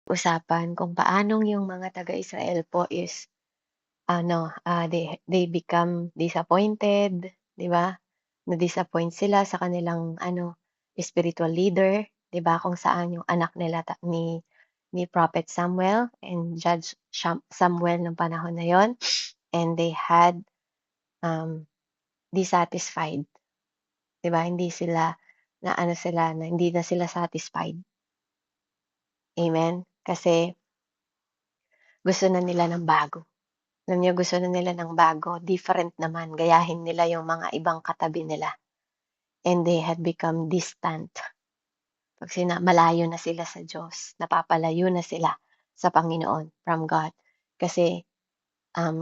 usapan kung paanong yung mga taga-Israel po is they become disappointed, 'di ba? Na-disappoint sila sa kanilang spiritual leader, 'di ba? Kung saan yung anak nila ni Prophet Samuel and Judge Samuel ng panahon na yon, and they had um, dissatisfied, 'di ba? Hindi na sila satisfied. Amen? Kasi gusto na nila ng bago. Alam niyo, gusto na nila ng bago, different naman, gayahin nila yung mga ibang katabi nila. And they had become distant. Pag malayo na sila sa Diyos, napapalayo na sila sa Panginoon from God. Kasi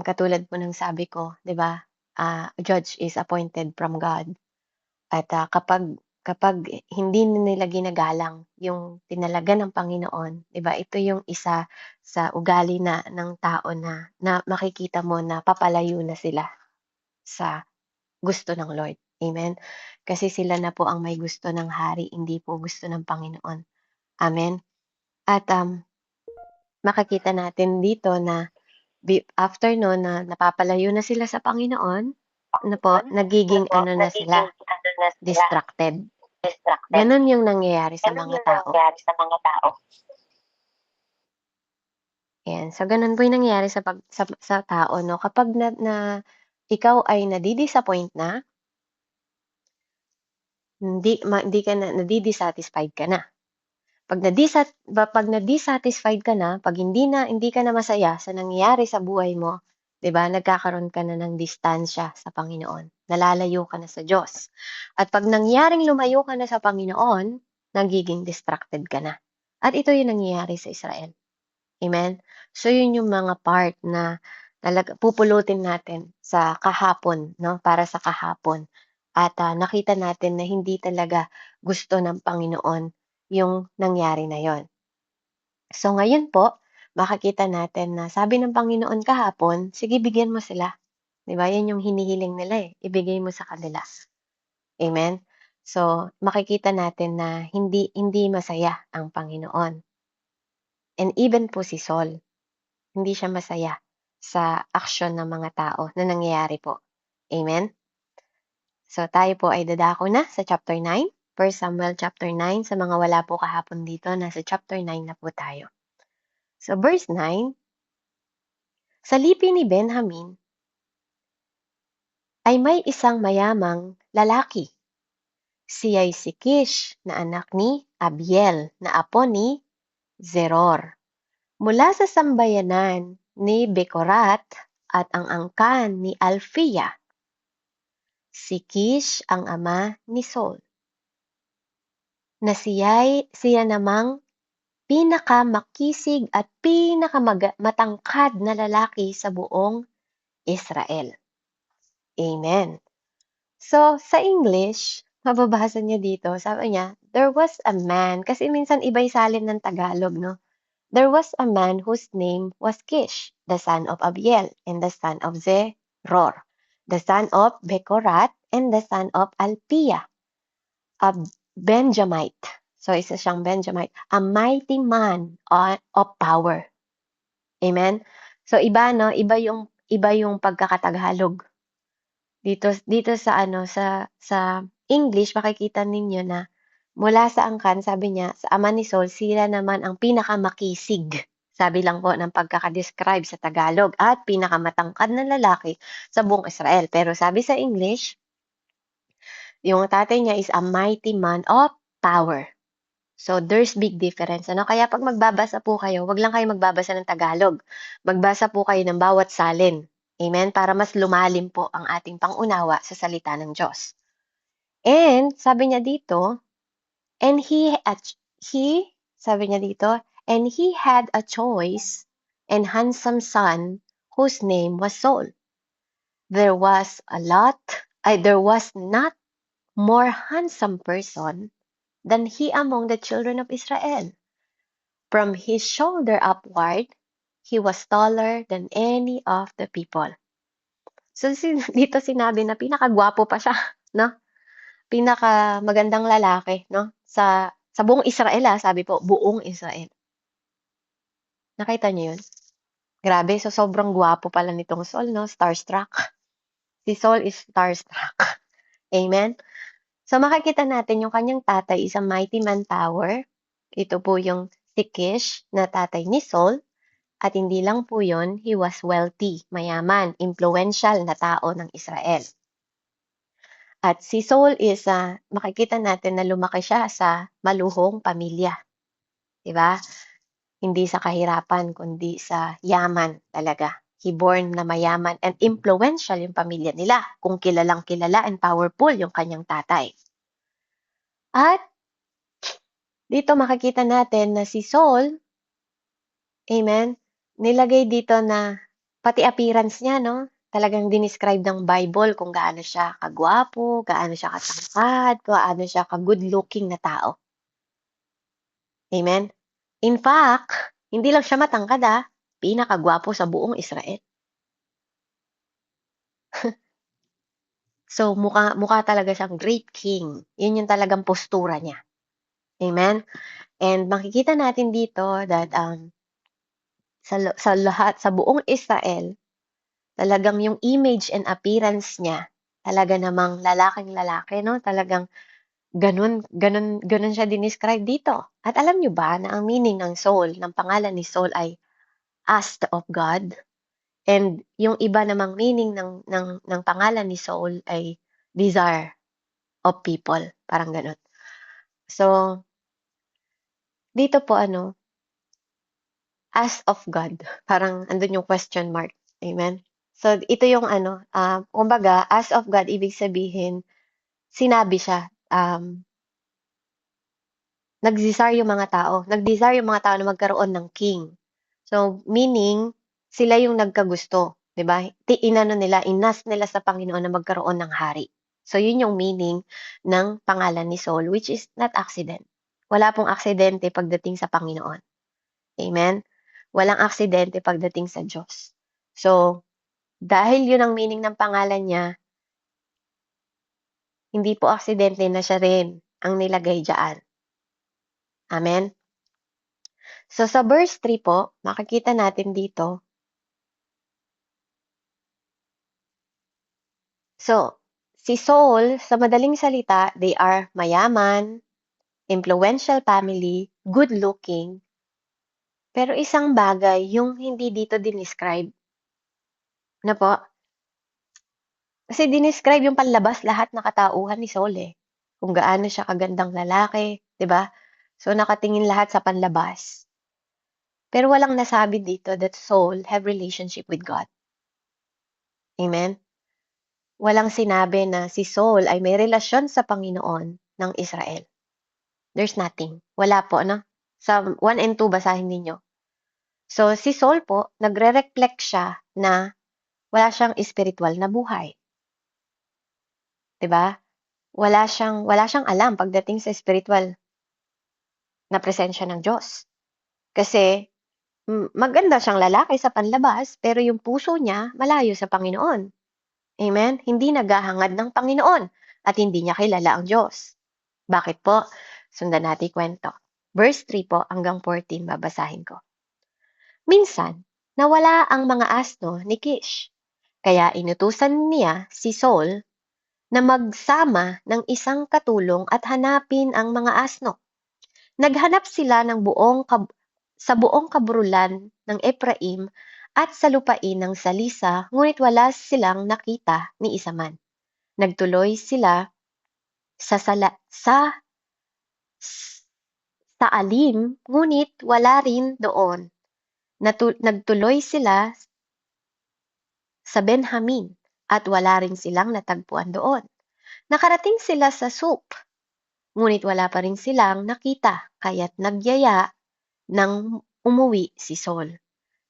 katulad po ng sabi ko, 'di ba? Judge is appointed from God. At kapag hindi nila ginagalang yung tinalaga ng Panginoon, 'di ba? Ito yung isa sa ugali ng tao na makikita mo na papalayo na sila sa gusto ng Lord. Amen? Kasi sila na po ang may gusto ng hari, hindi po gusto ng Panginoon. Amen? At makikita natin dito na after no na napapalayo na sila sa Panginoon, nagiging na sila, distracted. Ganon yung nangyayari sa mga tao. Ayan, so ganun po yung nangyayari sa tao, no? Kapag ikaw ay nadi-disappoint na, hindi ka na, nadi-dissatisfied ka na. Pag na-dissatisfied ka na, pag hindi ka na masaya sa nangyayari sa buhay mo, 'di ba? Nagkakaroon ka na ng distansya sa Panginoon. Nalalayo ka na sa Diyos. At pag nangyaring lumayo ka na sa Panginoon, nagiging distracted ka na. At ito yung nangyayari sa Israel. Amen? So yun yung mga part na talaga pupulutin natin sa kahapon, no? Para sa kahapon. At nakita natin na hindi talaga gusto ng Panginoon yung nangyari na yon. So ngayon po, makikita natin na sabi ng Panginoon kahapon, sige bigyan mo sila. 'Di ba? Yan yung hinihiling nila eh. Ibigay mo sa kanila. Amen? So makikita natin na hindi masaya ang Panginoon. And even po si Saul, hindi siya masaya sa aksyon ng mga tao na nangyayari po. Amen? So tayo po ay dadako na sa chapter 9. 1 Samuel chapter 9. Sa mga wala po kahapon dito, nasa chapter 9 na po tayo. So verse 9, sa lipi ni Benjamin ay may isang mayamang lalaki. Siya'y si Kish na anak ni Abiel na apo ni Zeror. Mula sa sambayanan ni Bekorat at ang angkan ni Alfia. Si Kish ang ama ni Saul, na siya namang pinakamakisig at pinakamatangkad na lalaki sa buong Israel. Amen. So, sa English, mababasa niya dito, sabi niya, there was a man, kasi minsan iba yung salin ng Tagalog, no? There was a man whose name was Kish, the son of Abiel, and the son of Zeror, the son of Bekorat, and the son of Alpia, a Benjamite. So, isa siyang Benjamite, a mighty man of power. Amen? So, iba, no? Iba yung pagkakatagalog. Dito sa English, makikita ninyo na mula sa angkan, sabi niya, sa ama ni Saul, sila naman ang pinakamakisig. Sabi lang po ng pagkakadescribe sa Tagalog at pinakamatangkad na lalaki sa buong Israel. Pero sabi sa English, yung tatay niya is a mighty man of power. So, there's big difference. Kaya pag magbabasa po kayo, wag lang kayo magbabasa ng Tagalog. Magbasa po kayo ng bawat salin. Amen? Para mas lumalim po ang ating pangunawa sa salita ng Diyos. And, sabi niya dito, sabi niya dito, and he had a choice and handsome son whose name was Saul. There was not more handsome person than he among the children of Israel. From his shoulder upward, he was taller than any of the people. So, dito sinabi na pinakagwapo pa siya, no? Pinakamagandang lalaki, no? Sa buong Israel, sabi po, buong Israel. Nakita niyo yun? Grabe, so sobrang gwapo pala nitong Saul, no? Starstruck. Si Saul is starstruck. Amen? So makikita natin yung kanyang tatay is a mighty man power. Ito po yung si Kish na tatay ni Saul. At hindi lang po yun, he was wealthy, mayaman, influential na tao ng Israel. At si Saul is, makikita natin na lumaki siya sa maluhong pamilya. Diba? Hindi sa kahirapan, kundi sa yaman talaga. He born na mayaman and influential yung pamilya nila. Kung kilalang kilala and powerful yung kanyang tatay. At dito makikita natin na si Saul, amen, nilagay dito na pati appearance niya, no? Talagang dinescribe ng Bible kung gaano siya kagwapo, gaano siya katangkad, gaano siya ka-good looking na tao. Amen? In fact, hindi lang siya matangkad pinakagwapo sa buong Israel. So, mukha talaga siyang great king. Yun yung talagang postura niya. Amen? And makikita natin dito that sa lahat, sa buong Israel, talagang yung image and appearance niya, talaga namang lalaking-lalaki, no? Talagang ganun siya dinescribe dito. At alam niyo ba na ang meaning ng Saul, ng pangalan ni Saul ay asked of God? And yung iba namang meaning ng pangalan ni Saul ay desire of people, parang ganun. So, dito po asked of God, parang andun yung question mark. Amen? So, ito yung kumbaga, asked of God, ibig sabihin, sinabi siya, nag-desire yung mga tao. Nag-desire yung mga tao na magkaroon ng king. So, meaning, sila yung nagkagusto. 'Di ba? Inas nila sa Panginoon na magkaroon ng hari. So, yun yung meaning ng pangalan ni Saul, which is not accident. Wala pong aksidente pagdating sa Panginoon. Amen? Walang aksidente pagdating sa Diyos. So, dahil yun ang meaning ng pangalan niya, hindi po aksidente na siya rin ang nilagay diyan. Amen? So, sa verse 3 po, makikita natin dito. So, si Saul, sa madaling salita, they are mayaman, influential family, good-looking. Pero isang bagay, yung hindi dito dinescribe. Na po? Kasi dinescribe yung panlabas lahat na katauhan ni Saul Kung gaano siya kagandang lalaki, 'di ba? So, nakatingin lahat sa panlabas. Pero walang nasabi dito that Saul have relationship with God. Amen? Walang sinabi na si Saul ay may relasyon sa Panginoon ng Israel. There's nothing. Wala po, no? Sa 1 and 2, basahin ninyo. So, si Saul po, nagre-reflect siya na wala siyang spiritual na buhay. 'Di ba? Wala siyang alam pagdating sa spiritual na presensya ng Diyos. Kasi maganda siyang lalaki sa panlabas, pero yung puso niya malayo sa Panginoon. Amen? Hindi naghahangad ng Panginoon at hindi niya kilala ang Diyos. Bakit po? Sundan natin kwento. Verse 3 po hanggang 14 babasahin ko. Minsan, nawala ang mga asno ni Kish. Kaya inutusan niya si Saul na magsama ng isang katulong at hanapin ang mga asno. Naghanap sila sa buong kabrulan ng Ephraim at sa lupain ng Salisa, ngunit wala silang nakita ni isa man. Nagtuloy sila sa Saalim, ngunit wala rin doon. Nagtuloy sila sa Benjamin at wala rin silang natagpuan doon. Nakarating sila sa Sup, ngunit wala pa rin silang nakita, kaya't nagyaya nang umuwi si Saul.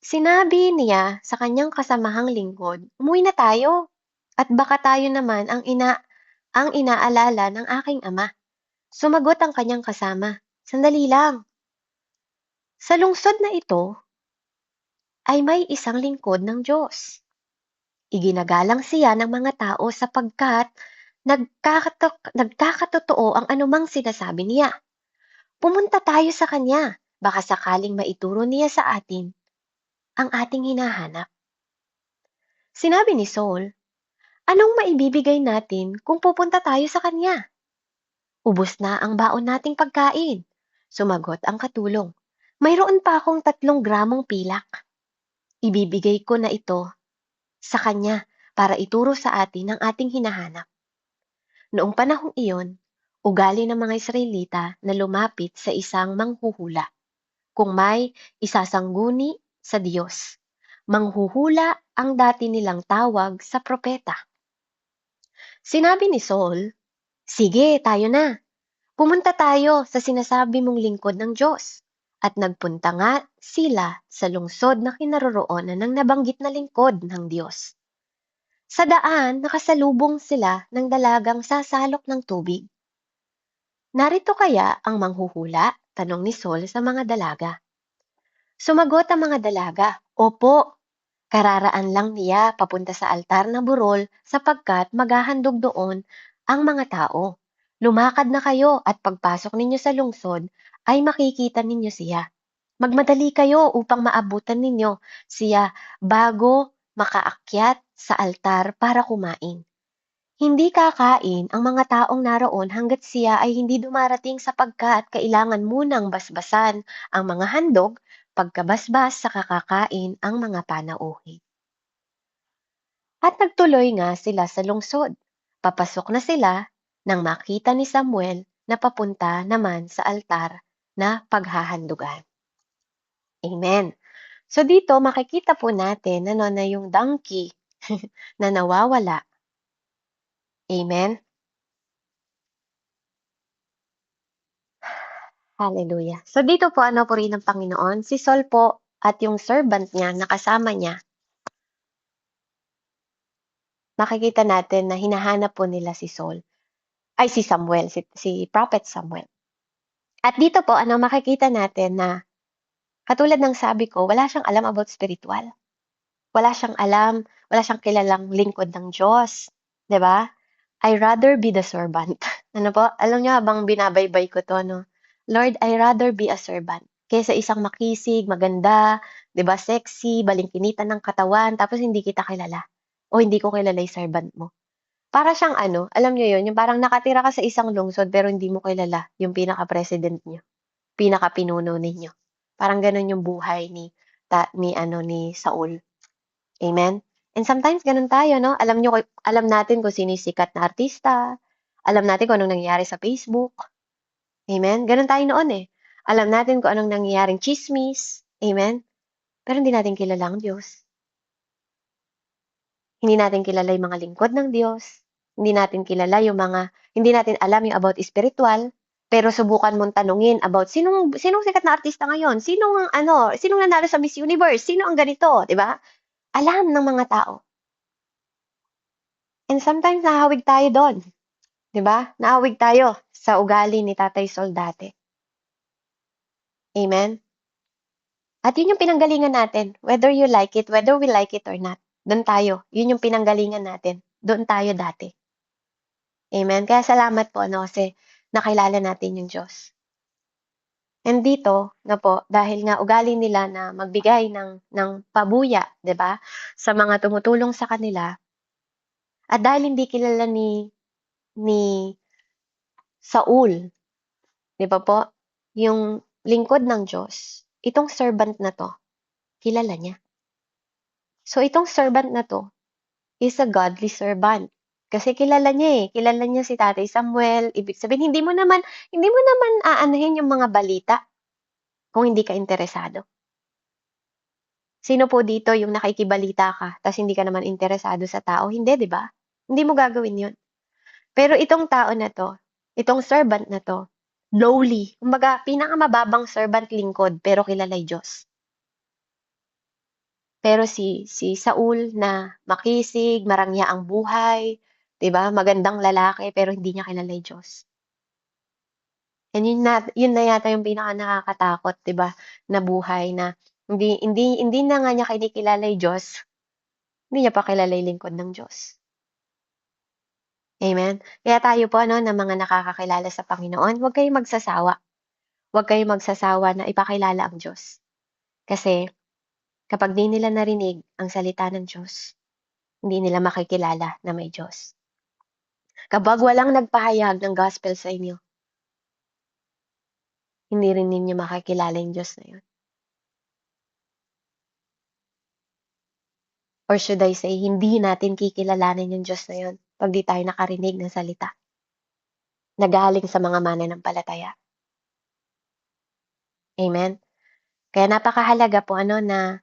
Sinabi niya sa kanyang kasamahang lingkod, "Umuwi na tayo, at baka tayo naman ang inaalala ng aking ama." Sumagot ang kanyang kasama, "Sandali lang. Sa lungsod na ito ay may isang lingkod ng Diyos. Iginagalang siya ng mga tao sapagkat nagkakatotoo ang anumang sinasabi niya. Pumunta tayo sa kanya, baka sakaling maituro niya sa atin ang ating hinahanap. Sinabi ni Saul, anong maibibigay natin kung pupunta tayo sa kanya? Ubus na ang baon nating pagkain. Sumagot ang katulong. Mayroon pa akong 3 gramong pilak. Ibibigay ko na ito sa kanya para ituro sa atin ang ating hinahanap. Noong panahong iyon, ugali ng mga Israelita na lumapit sa isang manghuhula. Kung may isasangguni sa Diyos, manghuhula ang dati nilang tawag sa propeta. Sinabi ni Saul, sige, tayo na. Pumunta tayo sa sinasabi mong lingkod ng Diyos. At nagpunta nga sila sa lungsod na kinaroroonan ng nabanggit na lingkod ng Diyos. Sa daan, nakasalubong sila ng dalagang sasalok ng tubig. Narito kaya ang manghuhula? Tanong ni Saul sa mga dalaga. Sumagot ang mga dalaga, opo, kararaan lang niya papunta sa altar ng burol sapagkat maghahandog doon ang mga tao. Lumakad na kayo at pagpasok ninyo sa lungsod ay makikita ninyo siya. Magmadali kayo upang maabutan ninyo siya bago makaakyat sa altar para kumain. Hindi kakain ang mga taong naroon hanggat siya ay hindi dumarating sapagkat kailangan munang basbasan ang mga handog pagkabasbas sa kakakain ang mga panauhin. At nagtuloy nga sila sa lungsod. Papasok na sila nang makita ni Samuel na papunta naman sa altar na paghahandugan. Amen. So dito makikita po natin na yung donkey na nawawala. Amen. Hallelujah. So dito po ano po rin ng Panginoon, si Saul po at yung servant niya na kasama niya, makikita natin na hinahanap po nila si Saul, ay si Samuel, si Prophet Samuel. At dito po ano makikita natin na katulad ng sabi ko, wala siyang alam about spiritual. Wala siyang alam, wala siyang kilalang lingkod ng Diyos, 'di ba? I rather be the servant. Ano po? Alam niyo habang binabaybay ko 'to 'no, Lord, I rather be a servant kaysa isang makisig, maganda, 'di ba, sexy, balingkinitan ng katawan, tapos hindi kita kilala o hindi ko kilala yung servant mo. Para siyang ano, alam niyo 'yun, yung parang nakatira ka sa isang lungsod pero hindi mo kilala yung pinaka-president niyo, pinaka-pinuno ninyo. Parang gano'n yung buhay ni Saul. Amen? And sometimes gano'n tayo 'no, alam natin kung sino yung sikat na artista, alam natin kung anong nangyayari sa Facebook, amen? Gano'n tayo noon, eh. Alam natin kung anong nangyayaring tsismis, amen? Pero hindi natin kilala ang Diyos. Hindi natin kilala yung mga lingkod ng Diyos, hindi natin alam yung about spiritual, pero subukan mong tanungin about sinong sikat na artista ngayon, sinong nanalo sa Miss Universe, sino ang ganito, 'di ba? Alam ng mga tao. And sometimes nahahawig tayo do'n, 'di ba? Nahawig tayo sa ugali ni Tatay Sol dati. Amen? At 'yun yung pinanggalingan natin, whether you like it, whether we like it or not, do'n tayo. 'Yun yung pinanggalingan natin, doon tayo dati. Amen? Kaya salamat po ano, kasi nakilala natin yung Diyos. And dito na po, dahil nga ugali nila na magbigay ng pabuya, 'di ba, sa mga tumutulong sa kanila, at dahil hindi kilala ni Saul, 'di ba po, yung lingkod ng Diyos, itong servant na 'to, kilala niya. So itong servant na 'to is a godly servant. Kasi kilala niya si Tatay Samuel, ibig sabihin hindi mo naman aanuhin yung mga balita kung hindi ka interesado. Sino po dito yung nakikibalita ka ta's hindi ka naman interesado sa tao? Hindi, 'di ba? Hindi mo gagawin 'yun. Pero itong tao na 'to, itong servant na 'to, lowly, kumbaga pinakamababang servant lingkod pero kilala'y Diyos. Pero si Saul na makisig, marangya ang buhay, 'di ba, magandang lalaki pero hindi niya kilala yung Diyos. And yun na yata yung pinakanakakatakot, 'di ba, na buhay na hindi na nga niya kinikilala yung Diyos, hindi niya pa kilala yung lingkod ng Diyos. Amen? Kaya tayo po ano, na mga nakakakilala sa Panginoon, huwag kayong magsasawa. Huwag kayong magsasawa na ipakilala ang Diyos. Kasi Kapag di nila narinig ang salita ng Diyos, hindi nila makikilala na may Diyos. Kapag walang nagpahayag ng gospel sa inyo, hindi rin ninyo makikilala yung Diyos na yun. Or should I say, hindi natin kikilalanin yung Diyos na yun pag di tayo nakarinig ng salita na galing sa mga mananampalataya. Amen? Kaya napakahalaga po na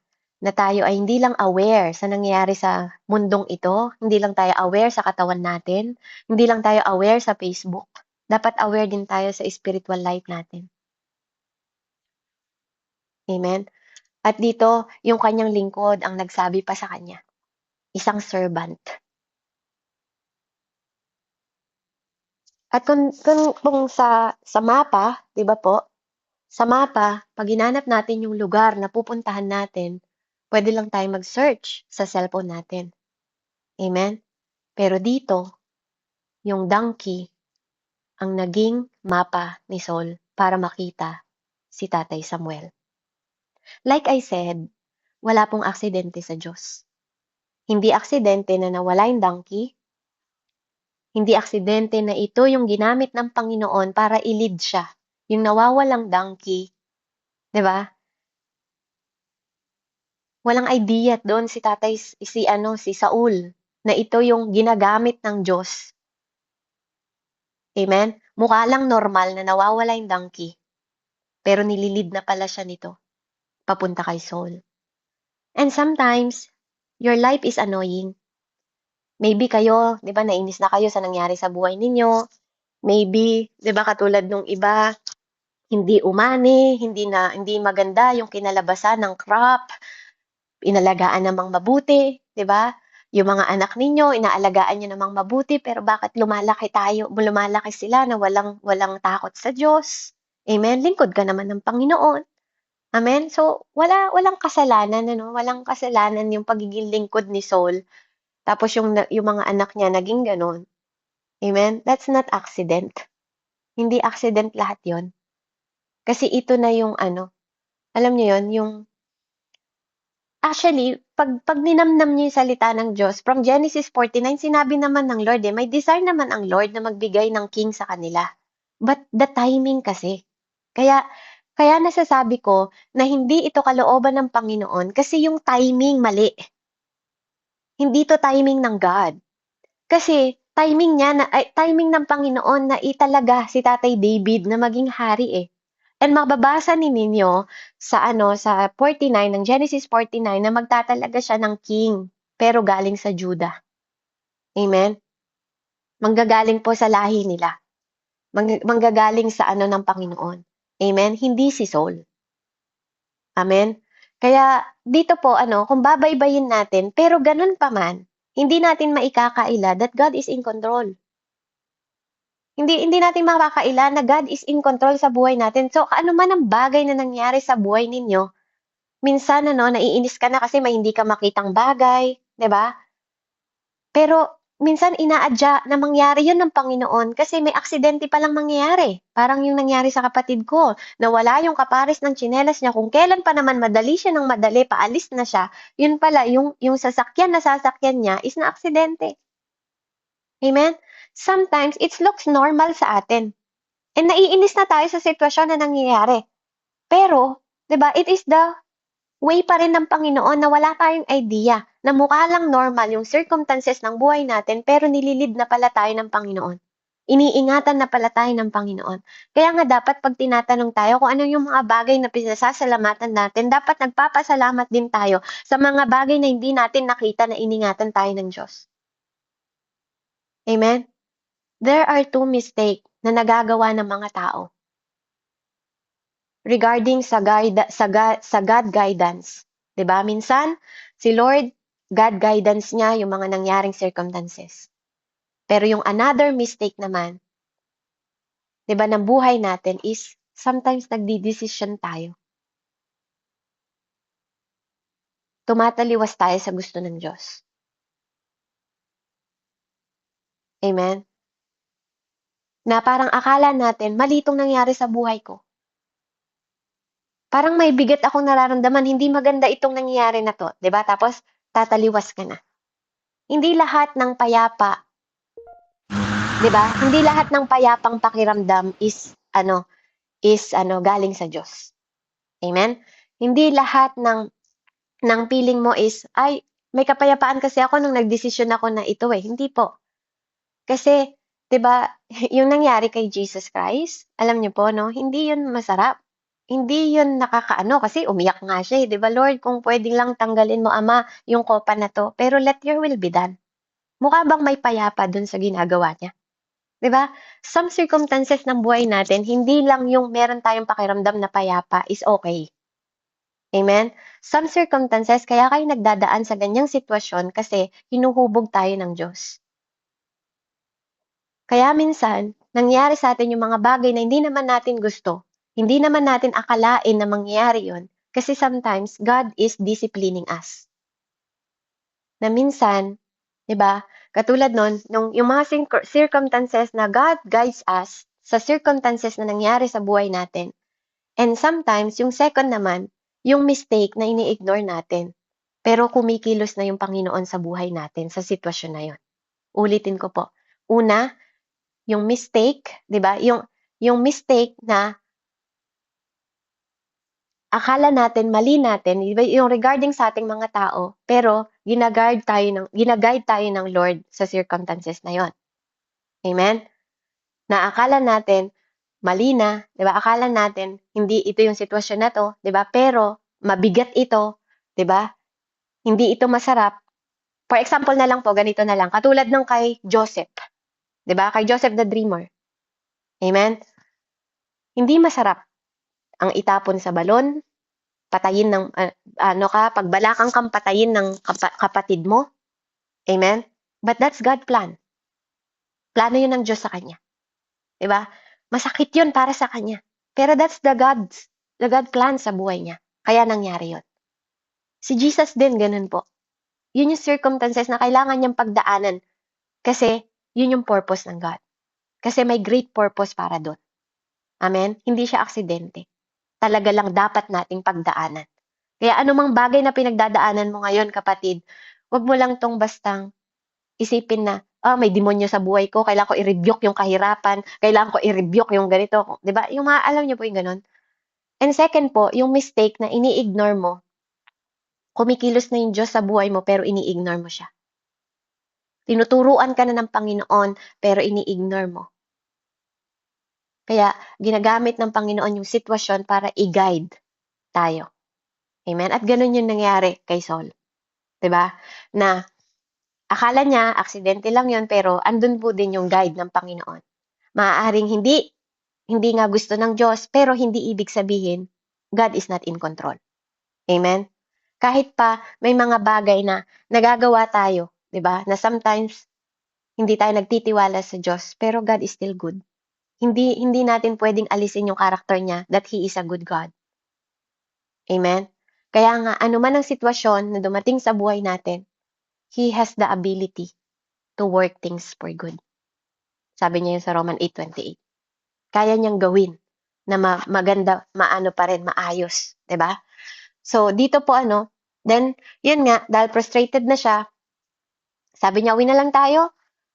tayo ay hindi lang aware sa nangyayari sa mundong ito, hindi lang tayo aware sa katawan natin, hindi lang tayo aware sa Facebook. Dapat aware din tayo sa spiritual life natin. Amen? At dito, yung kanyang lingkod ang nagsabi pa sa kanya, isang servant. At kung sa mapa, 'di ba po? Sa mapa, pag hinanap natin yung lugar na pupuntahan natin, pwede lang tayong mag-search sa cellphone natin. Amen? Pero dito, yung donkey ang naging mapa ni Saul para makita si Tatay Samuel. Like I said, wala pong aksidente sa Diyos. Hindi aksidente na nawala yung donkey. Hindi aksidente na ito yung ginamit ng Panginoon para i-lead siya. Yung nawawalang donkey, 'di ba? Walang idea doon si Saul na ito yung ginagamit ng Diyos. Amen? Mukha lang normal na nawawala yung donkey, pero nililid na pala siya nito papunta kay Saul. And sometimes, your life is annoying. Maybe kayo, 'di ba, nainis na kayo sa nangyari sa buhay ninyo. Maybe, 'di ba, katulad nung iba, hindi umani, hindi maganda yung kinalabasan ng crop, inalagaan namang mabuti, 'di ba? Yung mga anak ninyo, inaalagaan niyo namang mabuti, pero bakit lumalaki sila na walang takot sa Diyos? Amen. Lingkod ka naman ng Panginoon. Amen. So, walang kasalanan, ano? Walang kasalanan yung pagiging lingkod ni Saul. Tapos yung mga anak niya naging ganon. Amen. That's not accident. Hindi accident lahat 'yon. Kasi ito na yung alam niyo 'yon, yung actually, pag ninamnam niyo yung salita ng Diyos, from Genesis 49, sinabi naman ng Lord, may desire naman ang Lord na magbigay ng king sa kanila. But the timing kasi. Kaya nasasabi ko na hindi ito kalooban ng Panginoon kasi yung timing mali. Hindi to timing ng God. Kasi timing ng Panginoon na italaga si Tatay David na maging hari eh. And mababasa ninyo sa 49 ng Genesis 49 na magtatalaga siya ng king pero galing sa Judah. Amen. Manggagaling po sa lahi nila. Manggagaling sa ng Panginoon. Amen. Hindi si Saul. Amen. Kaya dito po kung babaybayin natin pero ganun pa man, hindi natin maikakaila that God is in control. Hindi natin makakaila na God is in control sa buhay natin. So, ano man ang bagay na nangyari sa buhay ninyo, minsan naiinis ka na kasi may hindi ka makitang bagay, 'di ba? Pero minsan inaadya na mangyari 'yun ng Panginoon kasi may aksidente pa lang mangyayari. Parang yung nangyari sa kapatid ko, nawala yung kapares ng tsinelas niya. Kung kailan pa naman madali siya ng madali, paalis na siya, yun pala yung sasakyan niya is na aksidente. Amen? Sometimes it looks normal sa atin. And naiinis na tayo sa sitwasyon na nangyayari. Pero, 'di ba, it is the way pa rin ng Panginoon na wala tayong idea na mukha lang normal yung circumstances ng buhay natin pero nililid na pala tayo ng Panginoon. Iniingatan na pala tayo ng Panginoon. Kaya nga dapat pag tinatanong tayo kung ano yung mga bagay na pinasasalamatan natin, dapat nagpapasalamat din tayo sa mga bagay na hindi natin nakita na iningatan tayo ng Diyos. Amen? There are two mistakes na nagagawa ng mga tao regarding sa God guidance. 'Di ba? Minsan, si Lord, God guidance niya yung mga nangyaring circumstances. Pero yung another mistake naman, 'di ba, ng buhay natin is sometimes nagdidesisyon tayo. Tumataliwas tayo sa gusto ng Diyos. Amen? Na parang akala natin, mali itong nangyari sa buhay ko. parang may bigat akong nararamdaman, hindi maganda itong nangyayari na 'to, 'di ba? Tapos tataliwas ka na. Hindi lahat ng payapa, 'di ba? Hindi lahat ng payapang pakiramdam is galing sa Diyos. Amen? Hindi lahat ng feeling mo is, "Ay, may kapayapaan kasi ako nung nagdesisyon ako na ito, eh." Hindi po. Kasi, 'di ba, yung nangyari kay Jesus Christ, alam niyo po 'no, hindi yun masarap. Hindi yun nakakaano kasi umiyak nga siya, eh, 'di ba, "Lord, kung puwede lang tanggalin mo Ama yung kopa na 'to, pero let your will be done." Mukha bang may payapa dun sa ginagawa niya, 'di ba? Some circumstances ng buhay natin, hindi lang yung meron tayong pakiramdam na payapa is okay. Amen? Some circumstances kaya kayo nagdadaan sa ganyang sitwasyon kasi hinuhubog tayo ng Diyos. Kaya minsan, nangyayari sa atin yung mga bagay na hindi naman natin gusto, hindi naman natin akalain na mangyayari yun, kasi sometimes God is disciplining us. Na minsan, 'di ba, katulad nun, yung mga circumstances na God guides us sa circumstances na nangyari sa buhay natin. And sometimes, yung second naman, yung mistake na ini-ignore natin. Pero kumikilos na yung Panginoon sa buhay natin, sa sitwasyon na yun. Ulitin ko po. Una, yung mistake, 'di ba? Yung mistake na akala natin, mali natin, 'di ba, yung regarding sa ating mga tao, pero gina-guide tayo ng Lord sa circumstances na yon. Amen? Na akala natin mali na, 'di ba? Akala natin hindi ito yung sitwasyon na 'to, 'di ba? Pero mabigat ito, 'di ba? Hindi ito masarap. For example na lang po, ganito na lang, katulad ng kay Joseph, 'di ba? Kay Joseph the Dreamer. Amen? Hindi masarap ang itapon sa balon, patayin ng pagbalakang kang patayin ng kapatid mo. Amen? But that's God plan. Plano 'yun ng Diyos sa kanya, 'di ba? Masakit 'yun para sa kanya. Pero that's the God plan sa buhay niya. Kaya nangyari 'yun. Si Jesus din ganun po. 'Yun yung circumstances na kailangan niyang pagdaanan kasi 'yun yung purpose ng God. Kasi may great purpose para doon. Amen? Hindi siya aksidente. Talaga lang dapat nating pagdaanan. Kaya anumang bagay na pinagdadaanan mo ngayon, kapatid, wag mo lang 'tong bastang isipin na, may demonyo sa buhay ko, kailangan ko i-rebuke yung kahirapan, kailangan ko i-rebuke yung ganito, 'di ba? Yung mga alam niyo po yung gano'n. And second po, yung mistake na ini-ignore mo, kumikilos na yung Diyos sa buhay mo pero ini-ignore mo siya. Tinuturuan ka na ng Panginoon pero ini-ignore mo. Kaya ginagamit ng Panginoon yung sitwasyon para i-guide tayo. Amen? At gano'n yung nangyari kay Saul. 'Di ba? Na akala niya aksidente lang 'yun pero andun po din yung guide ng Panginoon. Maaaring hindi nga gusto ng Diyos pero hindi ibig sabihin God is not in control. Amen? Kahit pa may mga bagay na nagagawa tayo, 'di ba? Na sometimes hindi tayo nagtitiwala sa Diyos pero God is still good. Hindi natin pwedeng alisin yung character niya that He is a good God. Amen? Kaya nga anuman ang sitwasyon na dumating sa buhay natin, He has the ability to work things for good. Sabi niya yun sa Roman 8:28. Kaya niyang gawin na maganda, maano pa rin, maayos, 'di ba? So dito po then yun nga dahil frustrated na siya, sabi niya, "Uwi na lang tayo."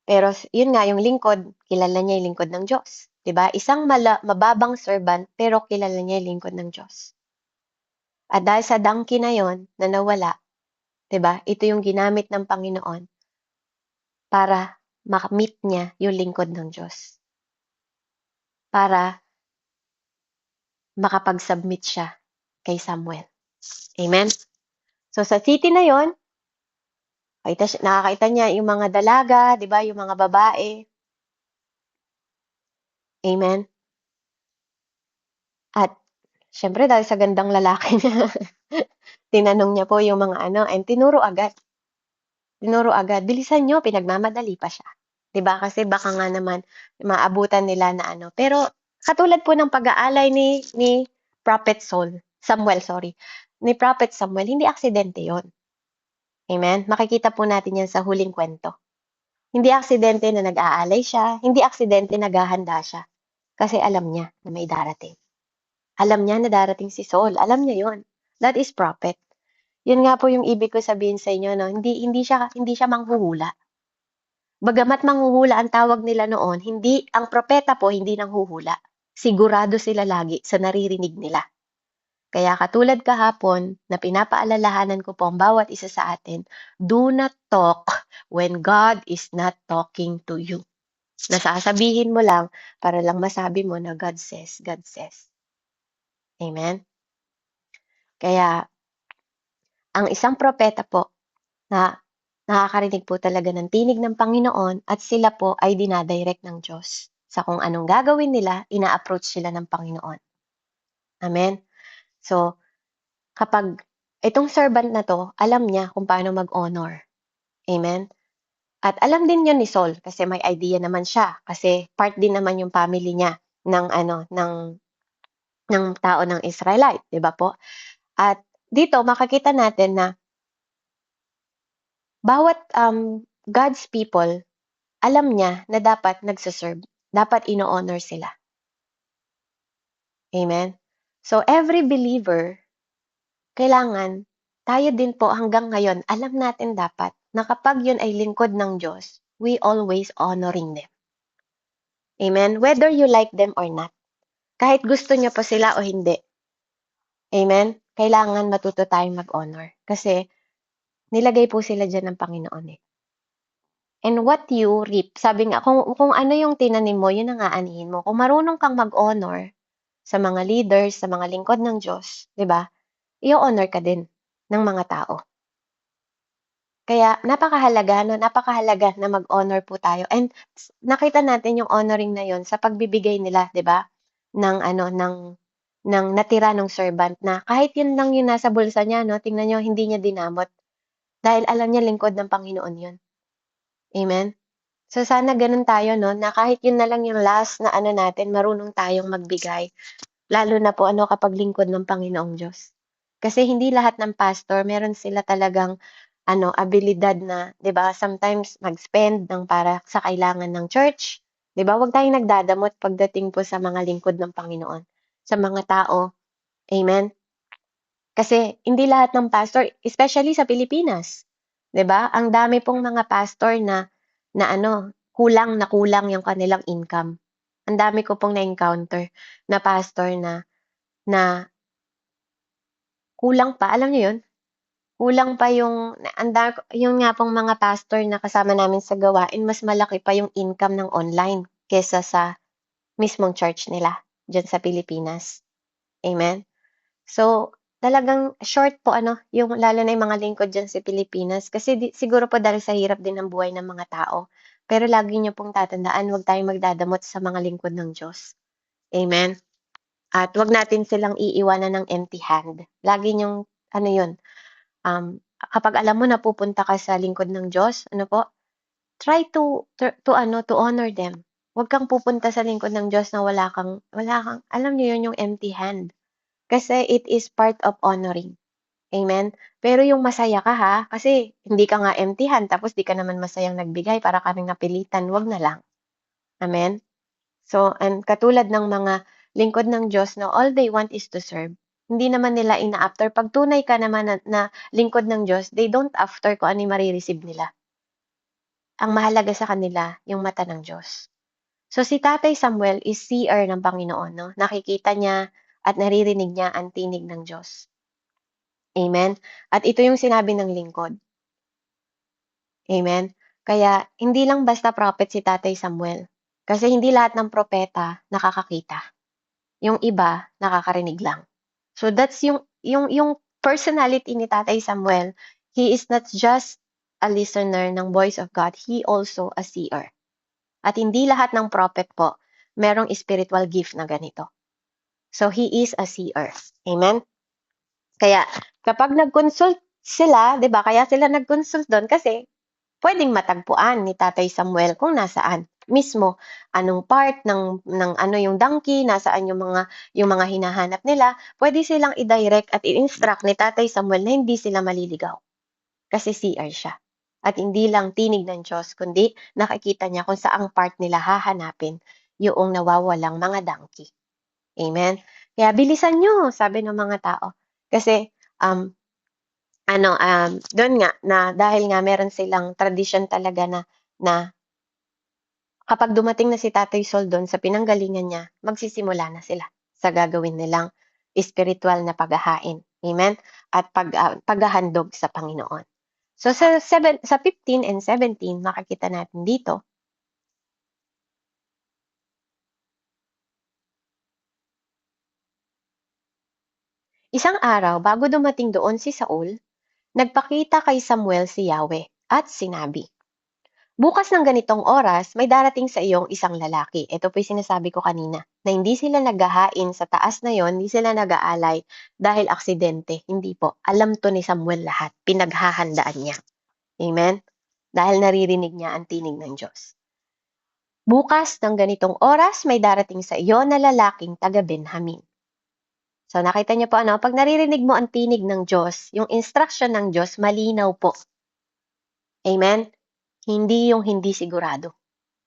Pero yun nga yung lingkod, kilala niya yung lingkod ng Diyos, 'di ba? Isang mababang servant pero kilala niya yung lingkod ng Diyos. At dahil sa donkey na yon na nawala, 'di ba? Ito yung ginamit ng Panginoon para makamit niya yung lingkod ng Diyos. Para makapag-submit siya kay Samuel. Amen? So sa city na yon, nakakita niya yung mga dalaga, 'di ba, yung mga babae. Amen? At siyempre dahil sa gandang lalaki niya, tinanong niya po yung mga and tinuro agad. Tinuro agad, "Bilisan niyo, pinagmamadali pa siya." 'Di ba, kasi baka nga naman maabutan nila na pero katulad po ng pag-aalay ni Samuel, sorry, ni Prophet Samuel, hindi aksidente 'yon. Amen? Makikita po natin 'yan sa huling kwento. Hindi aksidente na nag-aalay siya, hindi aksidente naghahanda siya, kasi alam niya na may darating. Alam niya na darating si Saul, alam niya yon. That is prophet. Yun nga po yung ibig ko sabihin sa inyo 'no, hindi siya manghuhula. Bagamat manghuhula ang tawag nila noon, hindi ang propeta po hindi nanghuhula. Sigurado sila lagi sa naririnig nila. Kaya katulad kahapon na pinapaalalahanan ko po ang bawat isa sa atin, do not talk when God is not talking to you. Nasasabihin mo lang para lang masabi mo na God says, God says. Amen? Kaya ang isang propeta po na nakakarinig po talaga ng tinig ng Panginoon at sila po ay dinadirect ng Diyos. Sa kung anong gagawin nila, ina-approach sila ng Panginoon. Amen? So, kapag itong servant na 'to, alam niya kung paano mag-honor. Amen? At alam din 'yun ni Saul kasi may idea naman siya, kasi part din naman yung family niya ng ano, ng tao ng Israelite, 'di ba po? At dito makikita natin na bawat, God's people, alam niya na dapat nagse-serve, dapat ino-honor sila. Amen? So, every believer, kailangan tayo din po hanggang ngayon, alam natin dapat na kapag yun ay lingkod ng Diyos, we always honoring them. Amen? Whether you like them or not. Kahit gusto niyo pa sila o hindi. Amen? Kailangan matuto tayong mag-honor. Kasi nilagay po sila diyan ng Panginoon eh. And what you reap, sabi nga, kung ano yung tinanim mo, yun ang aanihin mo. Kung marunong kang mag-honor sa mga leaders, sa mga lingkod ng Diyos, di ba? I-honor ka din ng mga tao. Kaya napakahalaga, no? Napakahalaga na mag-honor po tayo. And nakita natin yung honoring na yon sa pagbibigay nila, di ba? Ng ano, ng natira ng servant na kahit yun lang yung nasa bulsa niya, no? Tingnan niyo, hindi niya dinamot. Dahil alam niya lingkod ng Panginoon yun. Amen? So sana ganun tayo 'no, na kahit yun na lang yung last na ano natin, marunong tayong magbigay. Lalo na po ano kapag lingkod ng Panginoong Diyos. Kasi hindi lahat ng pastor meron sila talagang ano, abilidad na 'di ba, sometimes mag-spend ng para sa kailangan ng church, 'di ba? Huwag tayong nagdadamot pagdating po sa mga lingkod ng Panginoon, sa mga tao. Amen? Kasi hindi lahat ng pastor, especially sa Pilipinas, 'di ba? Ang dami pong mga pastor na ano, kulang na kulang yung kanilang income. Ang dami ko pong na-encounter na pastor na kulang pa, alam niyo 'yun? Kulang pa yung yun nga pong mga pastor na kasama namin sa gawain, mas malaki pa yung income ng online kaysa sa mismong church nila diyan sa Pilipinas. Amen? So, talagang short po ano, yung lalo na yung mga lingkod diyan sa Pilipinas kasi siguro po dahil sa hirap din ng buhay ng mga tao. Pero lagi niyo pong tatandaan, huwag tayong magdadamot sa mga lingkod ng Diyos. Amen? At huwag natin silang iiwanan ng empty hand. Lagi niyong ano yun, kapag alam mo na pupunta ka sa lingkod ng Diyos, ano po, try to ano, to honor them. Huwag kang pupunta sa lingkod ng Diyos na wala kang alam niyo yun, yung empty hand. Kasi it is part of honoring. Amen? Pero yung masaya ka ha, kasi hindi ka nga empty hand tapos di ka naman masayang nagbigay para ka ring napilitan, wag na lang. Amen? So, and katulad ng mga lingkod ng Diyos na all they want is to serve. Hindi naman nila ina-after. Pag tunay ka naman na lingkod ng Diyos, they don't after kung ano yung marireceive nila. Ang mahalaga sa kanila, yung mata ng Diyos. So si Tatay Samuel is seer ng Panginoon, no? Nakikita niya at naririnig niya ang tinig ng Diyos. Amen? At ito yung sinabi ng lingkod. Amen? Kaya hindi lang basta prophet si Tatay Samuel. Kasi hindi lahat ng propeta nakakakita. Yung iba nakakarinig lang. So that's yung personality ni Tatay Samuel. He is not just a listener ng voice of God, he also a seer. At hindi lahat ng prophet po merong spiritual gift na ganito. So he is a seer. Amen? Kaya kapag nag-consult sila, 'di ba? Kaya sila nag-consult doon kasi puwedeng matagpuan ni Tatay Samuel kung nasaan mismo, anong part ng ano yung donkey, nasaan yung mga hinahanap nila. Puwede silang i-direct at i-instruct ni Tatay Samuel na hindi sila maliligaw. Kasi CR siya. At hindi lang tinig ng Diyos kundi nakikita niya kung saang part nila hahanapin yung nawawalang mga donkey. Amen? Kaya bilisan niyo, sabi ng mga tao. Kasi, do'n nga na dahil nga meron silang tradisyon talaga na kapag dumating na si Tatay Sol do'n sa pinanggalingan niya, magsisimula na sila sa gagawin nilang espirituwal na paghahain. Amen? At paghahandog sa Panginoon. So sa 15 and 17 makikita natin dito, isang araw bago dumating doon si Saul, nagpakita kay Samuel si Yahweh at sinabi, "Bukas ng ganitong oras may darating sa iyong isang lalaki." Ito po yung sinasabi ko kanina, na hindi sila naghahain sa taas na yon, hindi sila nag-aalay dahil aksidente. Hindi po. Alam to ni Samuel lahat. Pinaghahandaan niya. Amen? Dahil naririnig niya ang tinig ng Diyos. Bukas ng ganitong oras may darating sa iyo na lalaking taga Benjamin. So nakita niyo po ano, pag naririnig mo ang tinig ng Diyos, yung instruction ng Diyos malinaw po. Amen? Hindi yung hindi sigurado.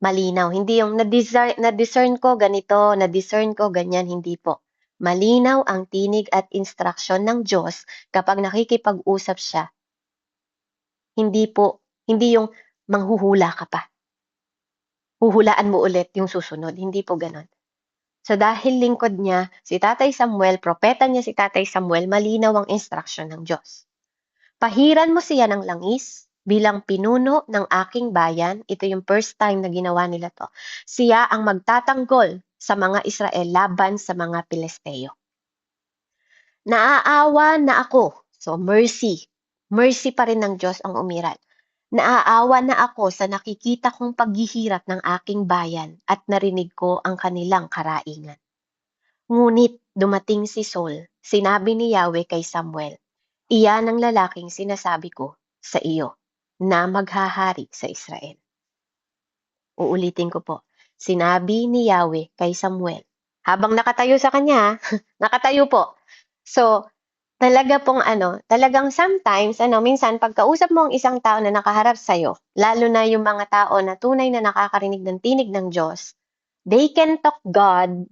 Malinaw, hindi yung na-discern ko ganito, na-discern ko ganyan, hindi po. Malinaw ang tinig at instruction ng Diyos kapag nakikipag-usap siya. Hindi po, hindi yung manghuhula ka pa. Huhulaan mo ulit yung susunod, hindi po ganon. So dahil lingkod niya si Tatay Samuel, propeta niya si Tatay Samuel, malinaw ang instruction ng Diyos. Pahiran mo siya ng langis bilang pinuno ng aking bayan. Ito yung first time na ginawa nila to. Siya ang magtatanggol sa mga Israel laban sa mga Pilisteo. Naaawa na ako. So mercy. Mercy pa rin ng Diyos ang umiral. Naaawa na ako sa nakikita kong paghihirap ng aking bayan at narinig ko ang kanilang karaingan. Ngunit dumating si Saul, sinabi ni Yahweh kay Samuel, iyan ang lalaking sinasabi ko sa iyo na maghahari sa Israel. Uulitin ko po. Sinabi ni Yahweh kay Samuel. Habang nakatayo sa kanya, nakatayo po. So, talaga pong talagang sometimes, minsan pagkausap mo ang isang tao na nakaharap sa'yo, lalo na yung mga tao na tunay na nakakarinig ng tinig ng Diyos, they can talk God.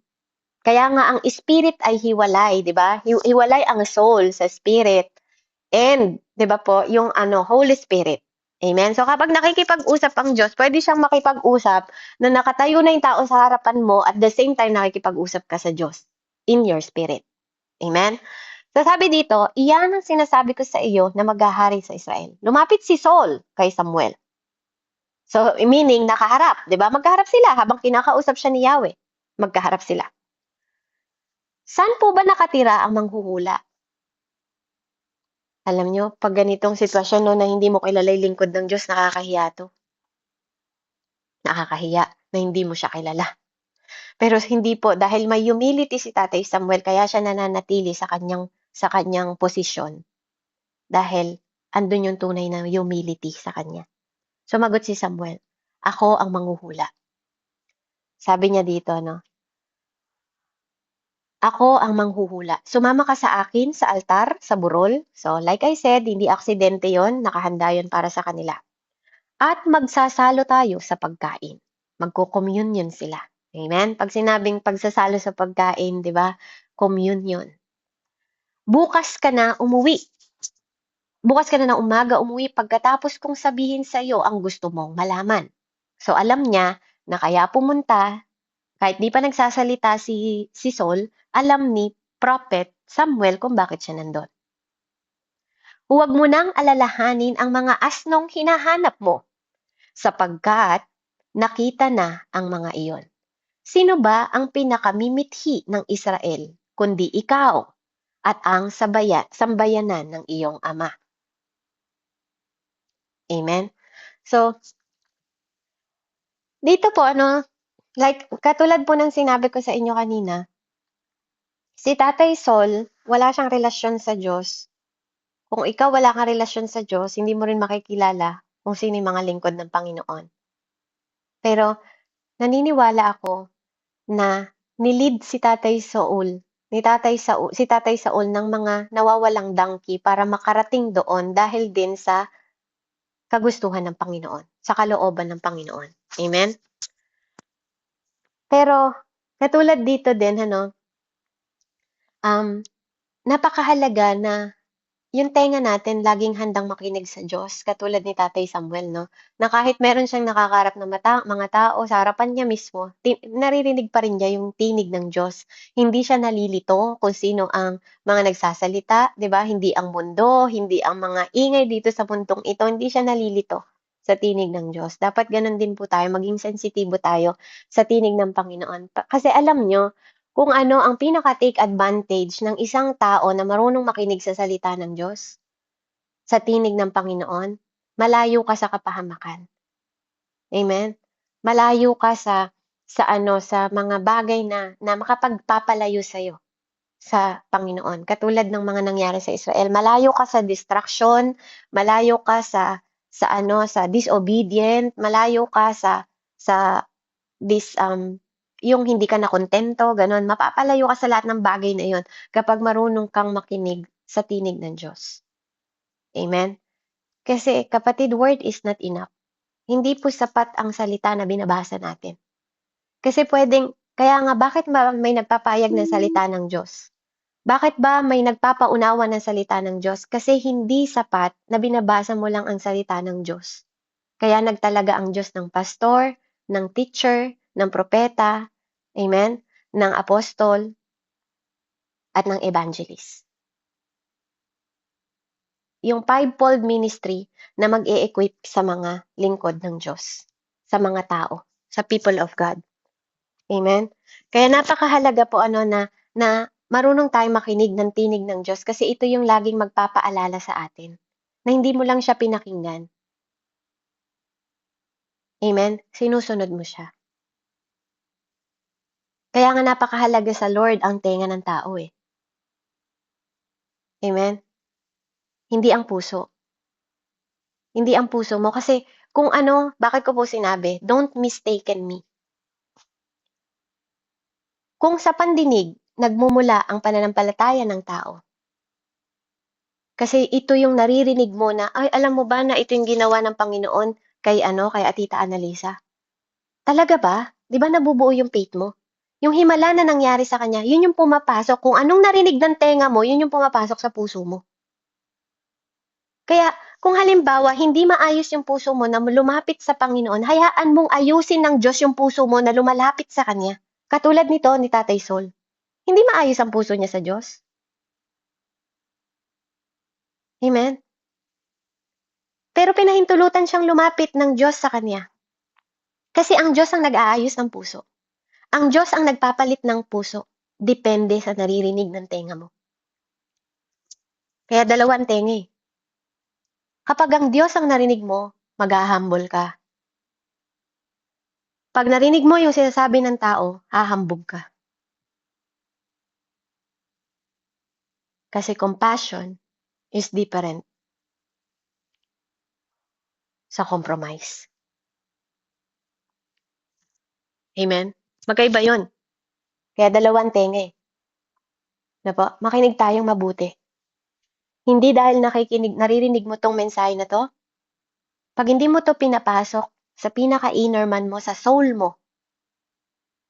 Kaya nga ang spirit ay hiwalay, 'di ba? Hiwalay ang soul sa spirit. And, 'di ba po, yung Holy Spirit. Amen. So kapag nakikipag-usap ang Diyos, pwede siyang makipag-usap na nakatayo na yung tao sa harapan mo at the same time nakikipag-usap ka sa Diyos in your spirit. Amen. So sabi dito, iyan ang sinasabi ko sa iyo na maghahari sa Israel. Lumapit si Saul kay Samuel. So meaning nakaharap, 'di ba? Magkaharap sila habang kinakausap siya ni Yahweh. Magkaharap sila. Saan po ba nakatira ang manghuhula? Alam nyo, pag ganitong sitwasyon no, na hindi mo kilala yung lingkod ng Diyos, nakakahiya to. Nakakahiya na hindi mo siya kilala. Pero hindi po, dahil may humility si Tatay Samuel, kaya siya nananatili sa kanyang posisyon. Dahil andun yung tunay na humility sa kanya. Sumagot si Samuel, ako ang manghuhula. Sabi niya dito, no, ako ang manghuhula. Sumama ka sa akin sa altar, sa burol. So, like I said, hindi aksidente yon, nakahanda yon para sa kanila. At magsasalo tayo sa pagkain. Magko-communion sila. Amen? Pag sinabing pagsasalo sa pagkain, di ba? Communion. Bukas ka na umuwi. Bukas ka na ng umaga umuwi pagkatapos kong sabihin sa iyo ang gusto mong malaman. So alam niya na kaya pumunta, kahit di pa nagsasalita si Saul, alam ni Prophet Samuel kung bakit siya nandun. Huwag mo nang alalahanin ang mga asnong hinahanap mo, sapagkat nakita na ang mga iyon. Sino ba ang pinakamimithi ng Israel, kundi ikaw at ang sambayanan ng iyong ama? Amen? So, dito po, like, katulad po ng sinabi ko sa inyo kanina, si Tatay Sol, wala siyang relasyon sa Diyos. Kung ikaw wala kang relasyon sa Diyos, hindi mo rin makikilala kung sino yung mga lingkod ng Panginoon. Pero, naniniwala ako na nilid si Tatay Saul ng mga nawawalang donkey para makarating doon dahil din sa kagustuhan ng Panginoon, sa kalooban ng Panginoon. Amen? Pero, katulad dito din, napakahalaga na yung tenga natin laging handang makinig sa Diyos katulad ni Tatay Samuel 'no, na kahit meron siyang nakakarap na mga tao sa harapan niya mismo, naririnig pa rin niya yung tinig ng Diyos. Hindi siya nalilito kung sino ang mga nagsasalita, 'di ba? Hindi ang mundo, hindi ang mga ingay dito sa mundong ito, hindi siya nalilito sa tinig ng Diyos. Dapat gano'n din po tayo, maging sensitibo tayo sa tinig ng Panginoon. Kasi alam niyo kung ano ang pinaka-take advantage ng isang tao na marunong makinig sa salita ng Diyos, sa tinig ng Panginoon, malayo ka sa kapahamakan. Amen? Malayo ka sa mga bagay na makapagpapalayo sa'yo sa Panginoon. Katulad ng mga nangyari sa Israel, malayo ka sa distraction, malayo ka sa disobedient, malayo ka sa yung hindi ka nakontento, gano'n. Mapapalayo ka sa lahat ng bagay na iyon kapag marunong kang makinig sa tinig ng Diyos. Amen? Kasi kapatid, word is not enough. Hindi po sapat ang salita na binabasa natin. Kasi kaya nga bakit ba may nagpapahayag ng salita ng Diyos? Bakit ba may nagpapaunawa ng salita ng Diyos? Kasi hindi sapat na binabasa mo lang ang salita ng Diyos. Kaya nagtalaga ang Diyos ng pastor, ng teacher, ng propeta, amen, ng apostol, at ng evangelist. Yung fivefold ministry na mag-e-equip sa mga lingkod ng Diyos, sa mga tao, sa people of God. Amen? Kaya napakahalaga po na marunong tayong makinig ng tinig ng Diyos kasi ito yung laging magpapaalala sa atin na hindi mo lang siya pinakinggan. Amen? Sinusunod mo siya. Kaya nga napakahalaga sa Lord ang tenga ng tao eh. Amen? Hindi ang puso. Hindi ang puso mo kasi bakit ko po sinabi, don't mistaken me. Kung sa pandinig, nagmumula ang pananampalataya ng tao. Kasi ito yung naririnig mo na, ay, alam mo ba na ito yung ginawa ng Panginoon kay Atita Annalisa? Talaga ba? Di ba nabubuo yung faith mo? Yung himala na nangyari sa kanya, yun yung pumapasok. Kung anong narinig ng tenga mo, yun yung pumapasok sa puso mo. Kaya kung halimbawa hindi maayos yung puso mo na lumapit sa Panginoon, hayaan mong ayusin ng Diyos yung puso mo na lumalapit sa Kanya. Katulad nito ni Tatay Sol. Hindi maayos ang puso niya sa Diyos. Amen? Pero pinahintulutan siyang lumapit ng Diyos sa Kanya. Kasi ang Diyos ang nag-aayos ng puso. Ang Diyos ang nagpapalit ng puso. Depende sa naririnig ng tenga mo. Kaya dalawang tenga eh. Kapag ang Diyos ang narinig mo, mag-humble ka. Pag narinig mo yung sinasabi ng tao, hahambog ka. Kasi compassion is different sa compromise. Amen? Magkaiba yun. Kaya dalawang tenga eh. Na po, makinig tayong mabuti. Hindi dahil naririnig mo tong mensahe na to, pag hindi mo to pinapasok sa pinaka-inner man mo, sa soul mo.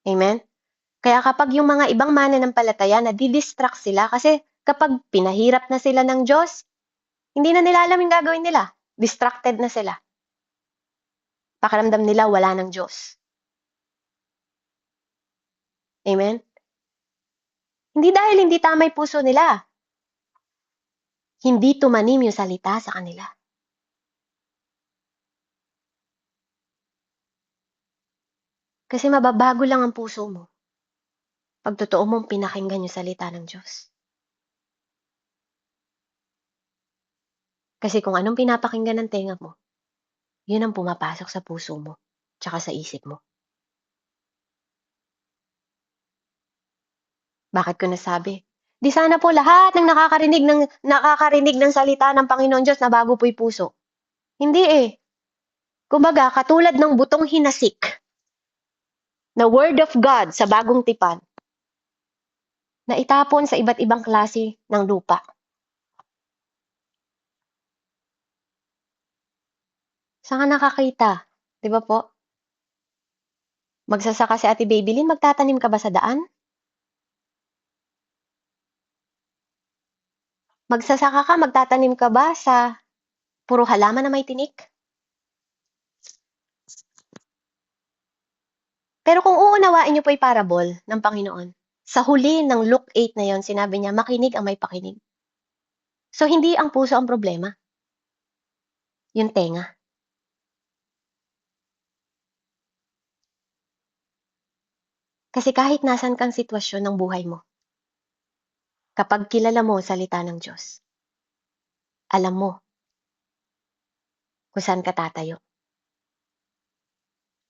Amen? Kaya kapag yung mga ibang mananampalataya, nadidistract sila kasi kapag pinahirap na sila ng Diyos, hindi na nila alam yung gagawin nila. Distracted na sila. Pakiramdam nila wala ng Diyos. Amen? Hindi dahil hindi tama yung puso nila. Hindi tumanim yung salita sa kanila. Kasi mababago lang ang puso mo pag totoo mong pinakinggan yung salita ng Diyos. Kasi kung anong pinapakinggan ng tenga mo, yun ang pumapasok sa puso mo, tsaka sa isip mo. Bakit ko nasabi? Di sana po lahat ng nakakarinig ng salita ng Panginoon Diyos na bago po'y puso. Hindi eh. Kumbaga, katulad ng butong hinasik na Word of God sa bagong tipan na itapon sa iba't ibang klase ng lupa. Saan ka nakakita? Di ba po? Magsasaka si Ate Babylin, magtatanim ka ba sa daan? Magsasaka ka, magtatanim ka ba sa puro halaman na may tinik? Pero kung uunawain niyo po yung parable ng Panginoon, sa huli ng Luke 8 na yon, sinabi niya, makinig ang may pakinig. So, hindi ang puso ang problema, yung tenga. Kasi kahit nasan kang sitwasyon ng buhay mo, kapag kilala mo ang salita ng Diyos, alam mo kung saan ka tatayo.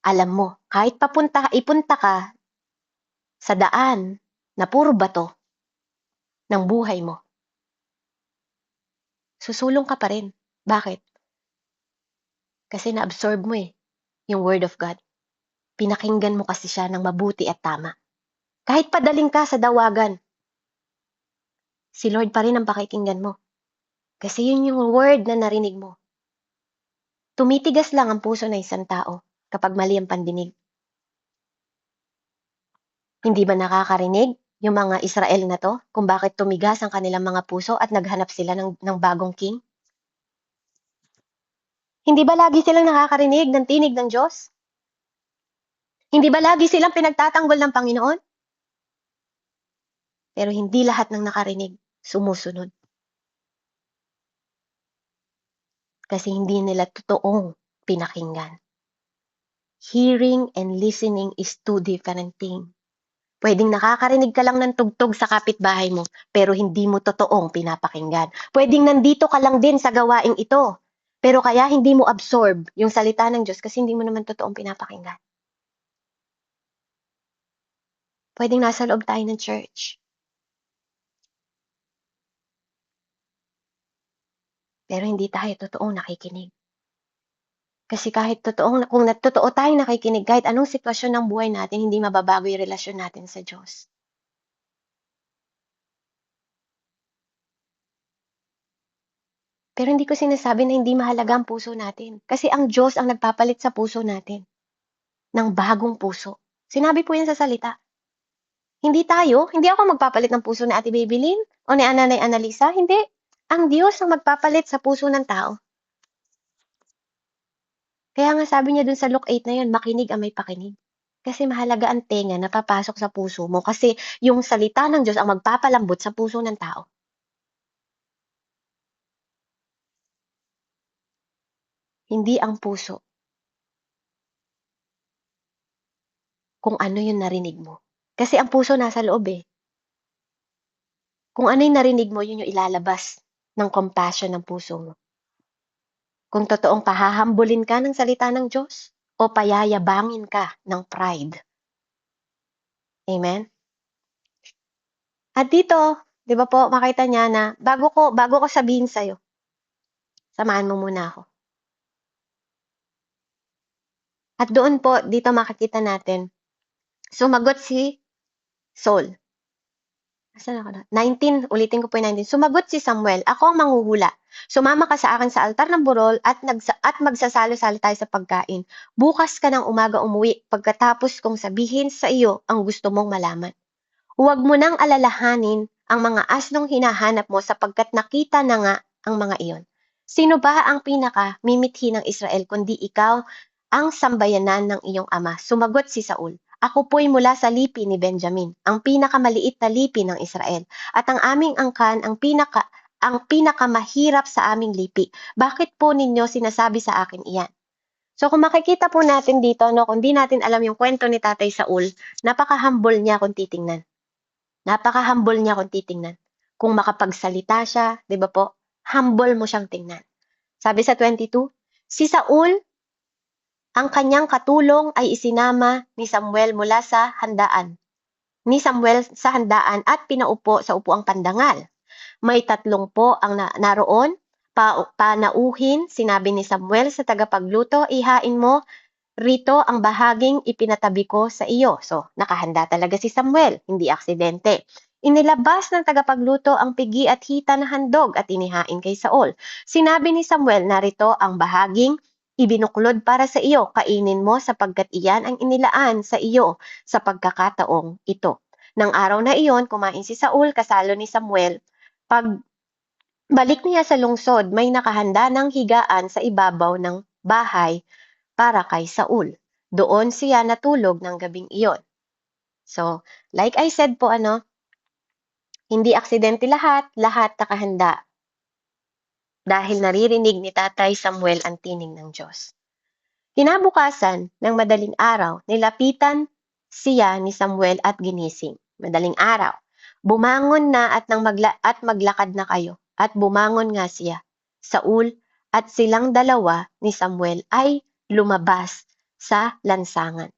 Alam mo, kahit ipunta ka sa daan na puro bato ng buhay mo, susulong ka pa rin. Bakit? Kasi na-absorb mo yung Word of God. Pinakinggan mo kasi siya ng mabuti at tama. Kahit padaling ka sa dawagan, si Lord pa rin ang pakikinggan mo. Kasi yun yung word na narinig mo. Tumitigas lang ang puso ng isang tao kapag mali ang pandinig. Hindi ba nakakarinig yung mga Israel na to kung bakit tumigas ang kanilang mga puso at naghanap sila ng bagong king? Hindi ba lagi silang nakakarinig ng tinig ng Diyos? Hindi ba lagi silang pinagtatanggol ng Panginoon? Pero hindi lahat ng nakarinig sumusunod. Kasi hindi nila totoong pinakinggan. Hearing and listening is two different things. Pwedeng nakakarinig ka lang ng tugtog sa kapitbahay mo, pero hindi mo totoong pinapakinggan. Pwedeng nandito ka lang din sa gawaing ito, pero kaya hindi mo absorb yung salita ng Diyos kasi hindi mo naman totoong pinapakinggan. Pwedeng nasa loob tayo ng church, pero hindi tayo totoong nakikinig. Kasi kahit kung totoo tayong nakikinig, kahit anong sitwasyon ng buhay natin, hindi mababago yung relasyon natin sa Diyos. Pero hindi ko sinasabi na hindi mahalaga ang puso natin. Kasi ang Diyos ang nagpapalit sa puso natin ng bagong puso. Sinabi po yan sa salita. Hindi ako magpapalit ng puso ni Ate Babylin o ni Nanay Annalisa. Hindi. Ang Diyos ang magpapalit sa puso ng tao. Kaya nga sabi niya dun sa Luke 8 na yun, makinig ang may pakinig. Kasi mahalaga ang tenga na papasok sa puso mo kasi yung salita ng Diyos ang magpapalambot sa puso ng tao. Hindi ang puso kung ano yung narinig mo. Kasi ang puso nasa loob eh. Kung ano yung narinig mo, yun yung ilalabas ng compassion ng puso mo. Kung totoong pahahambulin ka ng salita ng Diyos o payayabangin ka ng pride. Amen? At dito, di ba po, makita niya na bago ko sabihin sa'yo, samahan mo muna ako. At doon po, dito makikita natin, sumagot si Saul. Asan ako na? 19, ulitin ko po yung 19. Sumagot si Samuel, ako ang manghuhula. Sumama ka sa akin sa altar ng burol at magsasalo-salo tayo sa pagkain. Bukas ka ng umaga umuwi pagkatapos kong sabihin sa iyo ang gusto mong malaman. Huwag mo nang alalahanin ang mga asnong hinahanap mo sapagkat nakita na nga ang mga iyon. Sino ba ang pinaka-mimithi ng Israel kundi ikaw ang sambayanan ng iyong ama? Sumagot si Saul, ako po'y mula sa lipi ni Benjamin, ang pinakamaliit na lipi ng Israel, at ang aming angkan ang pinakamahirap sa aming lipi. Bakit po ninyo sinasabi sa akin iyan? So kung makikita po natin dito, no, kung di natin alam yung kwento ni Tatay Saul, napaka-humble niya kung titingnan. Napaka-humble niya kung titingnan. Kung makapagsalita siya, di ba po? Humble mo siyang tingnan. Sabi sa 22, si Saul, ang kanyang katulong ay isinama ni Samuel mula sa handaan. At pinaupo sa upuang pandangal. May 3 po ang naroon. Panauhin, sinabi ni Samuel sa tagapagluto, ihain mo rito ang bahaging ipinatabi ko sa iyo. So, nakahanda talaga si Samuel, hindi aksidente. Inilabas ng tagapagluto ang pigi at hita na handog at inihain kay Saul. Sinabi ni Samuel, narito ang bahaging ibinuklod para sa iyo, kainin mo sapagkat iyan ang inilaan sa iyo sa pagkakataong ito. Nang araw na iyon, kumain si Saul kasalo ni Samuel. Balik niya sa lungsod, may nakahanda ng higaan sa ibabaw ng bahay para kay Saul. Doon siya natulog ng gabing iyon. So, like I said po, hindi aksidente lahat, lahat nakahanda. Dahil naririnig ni Tatay Samuel ang tinig ng Diyos. Kinabukasan ng madaling araw, nilapitan siya ni Samuel at ginising. Madaling araw. Bumangon na at maglakad na kayo. At bumangon nga siya. Saul at silang dalawa ni Samuel ay lumabas sa lansangan.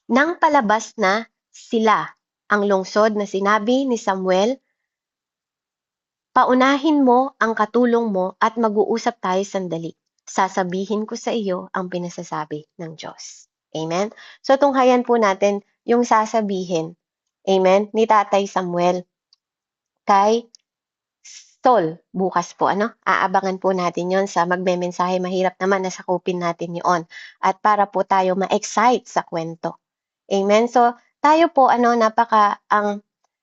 Nang palabas na sila ang lungsod na sinabi ni Samuel, paunahin mo ang katulong mo at mag-uusap tayo sandali. Sasabihin ko sa iyo ang pinasasabi ng Diyos. Amen? So, tunghayan po natin yung sasabihin, amen, ni Tatay Samuel kay Saul bukas po, Aabangan po natin yon sa magmemensahe. Mahirap naman na sakupin natin yon. At para po tayo ma-excite sa kwento. Amen? So, tayo po,